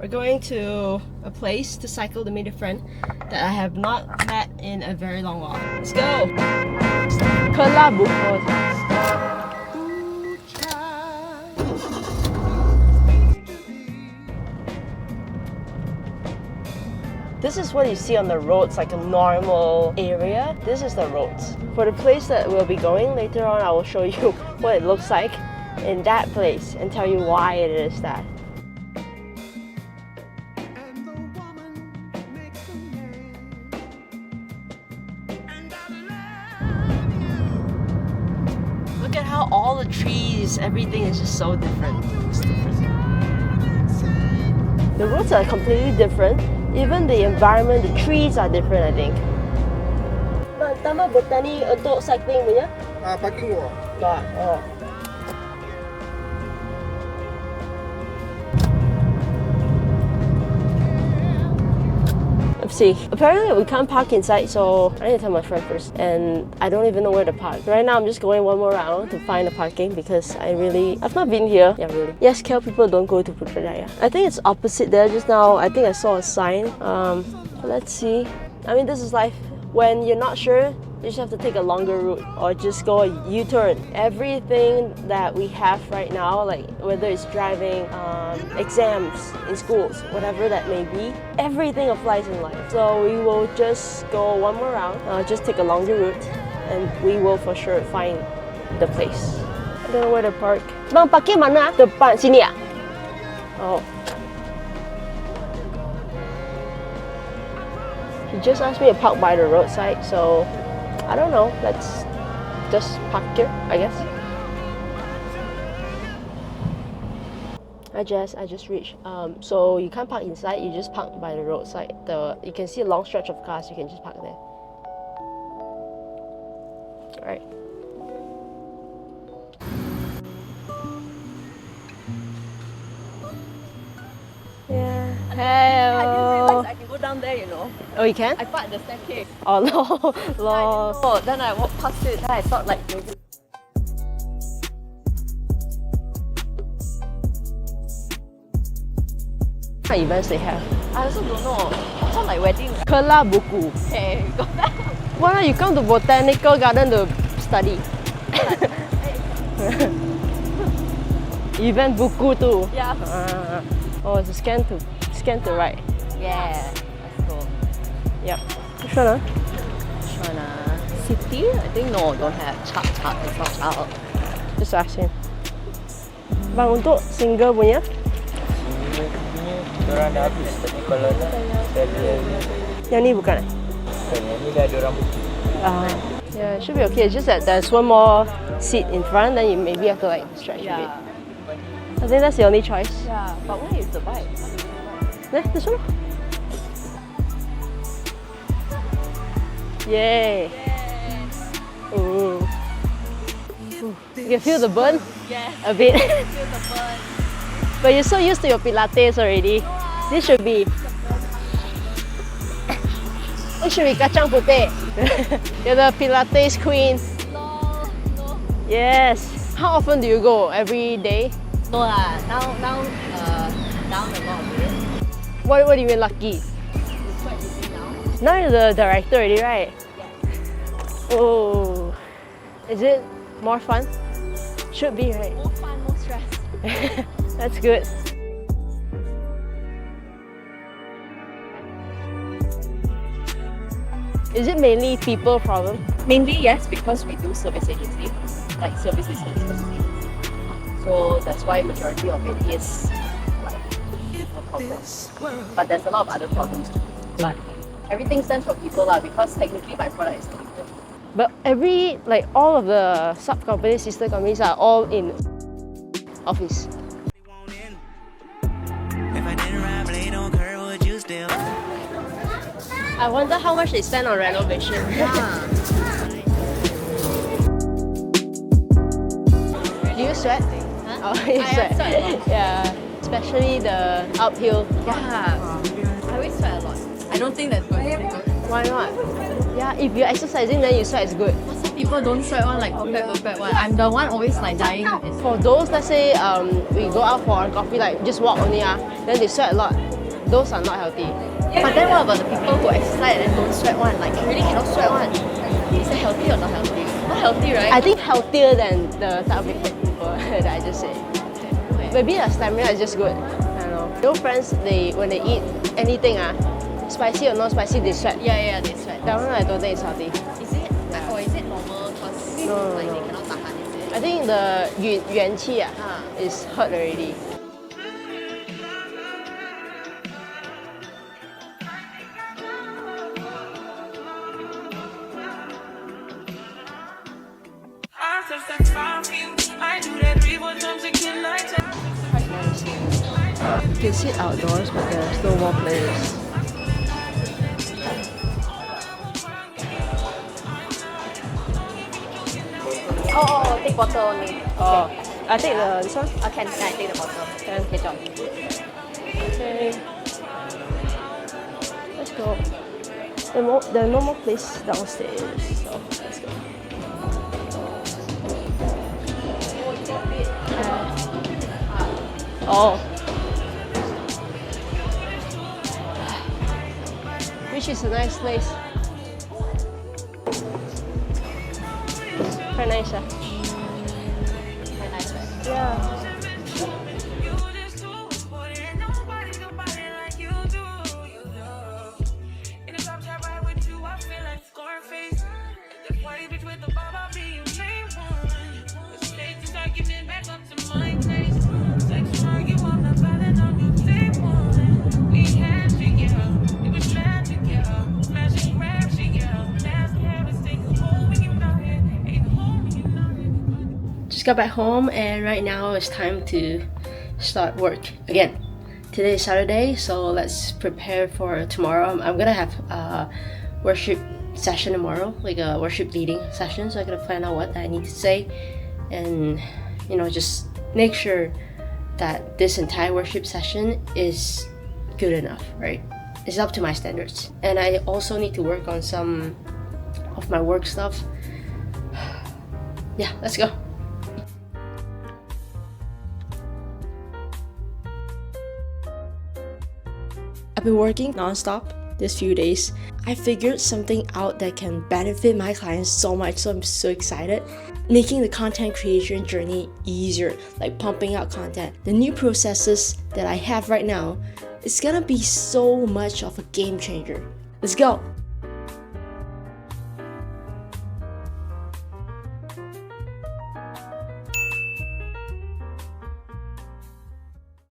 We're going to a place to cycle to meet a friend that I have not met in a very long while. Let's go! This is what you see on the roads, like a normal area. This is the roads. For the place that we'll be going later on, I will show you what it looks like in that place and tell you why it is that. Look at how all the trees, everything is just so different. It's different. The roads are completely different. Even the environment, the trees are different, I think. Tama botani untuk cycling punya? Parking wall. Oh. Let's see. Apparently we can't park inside, so I need to tell my friend first. And I don't even know where to park. Right now I'm just going one more round to find the parking because I've not been here. Yeah, really. Yes, Kel people don't go to Putrajaya. I think it's opposite there just now. I think I saw a sign. Let's see. I mean, this is life. When you're not sure, you just have to take a longer route or just go a U-turn. Everything that we have right now, like whether it's driving, exams in schools, whatever that may be, everything applies in life. So we will just go one more round, just take a longer route, and we will for sure find the place. I don't know where to park. Bang, parking mana? Depan sini ah? Oh. He just asked me to park by the roadside, so I don't know. Let's just park here, I guess. I just reached. So you can't park inside. You just park by the roadside. You can see a long stretch of cars. You can just park there. All right. Yeah. Hello. I can go down there, you know. Oh, you can? I parked the staircase. Oh, no. Oh, then I walked past it. Then I thought like maybe. What events they have? I also don't know. Sound like wedding. Kela buku. Hey, got that? Why not you come to Botanical Garden to study? Event buku too. Yeah. Oh, it's a scan to right. Yeah. Let's go. Yep. Which one? Which one? City? I think no, don't have. Chart. It's not chart. Just ask him. Bang, untuk single punya? Diorang dah habis, tapi kalau nak Yang ni bukan? yang ni dah diorang buku. Yeah, it should be okay. It's just that there's one more seat in front, then you maybe have to like stretch a bit. I think that's the only choice. Yeah, but where is the bike? This one? Yay! Ooh. You can feel the burn? Yes. A bit. Feel the burn. But you're so used to your Pilates already. This should be kacang putih. You're the Pilates queen. No. Yes. How often do you go? Every day? No lah. Now down a lot of it. What do you mean lucky? It's quite easy now. Now you're the director already, right? Yes. Oh. Is it more fun? Should be, right? More fun, more stress. That's good. Is it mainly people problem? Mainly yes, because we do service agency, like service business. So that's why majority of it is like people problems. But there's a lot of other problems too. But everything stems from people lah, because technically my product is people. But all of the sub companies, sister companies are all in office. I wonder how much they spend on renovation. Do you sweat? Huh? Oh, you sweat. sweat a lot. Yeah, especially the uphill. Yeah, I always sweat a lot. I don't think that's going to be good. Why not? Yeah, if you're exercising, then you sweat is good. Some people don't sweat one like perfect one. I'm the one always like dying. For those, let's say we go out for coffee, like just walk only, then they sweat a lot. those are not healthy. But then what about the people who exercise and then don't sweat one? Like really cannot sweat one. Is it healthy or not healthy? Not healthy, right? I think healthier than the type of people that I just said. Maybe their stamina is just good. I don't know. Your friends, when they eat anything, spicy or not spicy, they sweat. Yeah, they sweat. That one I don't think it's healthy. Is it? Or is it normal? Because No. they cannot tahan, is it? I think the 元气 is hurt already. You can sit outdoors, but there's no more players. Oh, take bottle only. Oh, I take this one. I can I take the bottle. Okay, John. Okay. Let's go. There are no more place downstairs, so let's go. Oh. Which is a nice place. Very nice, Very nice, right? Yeah. Just got back home and right now it's time to start work again. Today is Saturday, so let's prepare for tomorrow. I'm gonna have a worship session tomorrow, like a worship leading session, so I gotta find out what I need to say and just make sure that this entire worship session is good enough, right? It's up to my standards. And I also need to work on some of my work stuff. Yeah, let's go. I've been working non-stop this few days. I figured something out that can benefit my clients so much, so I'm so excited. Making the content creation journey easier, like pumping out content. The new processes that I have right now, it's gonna be so much of a game changer. Let's go!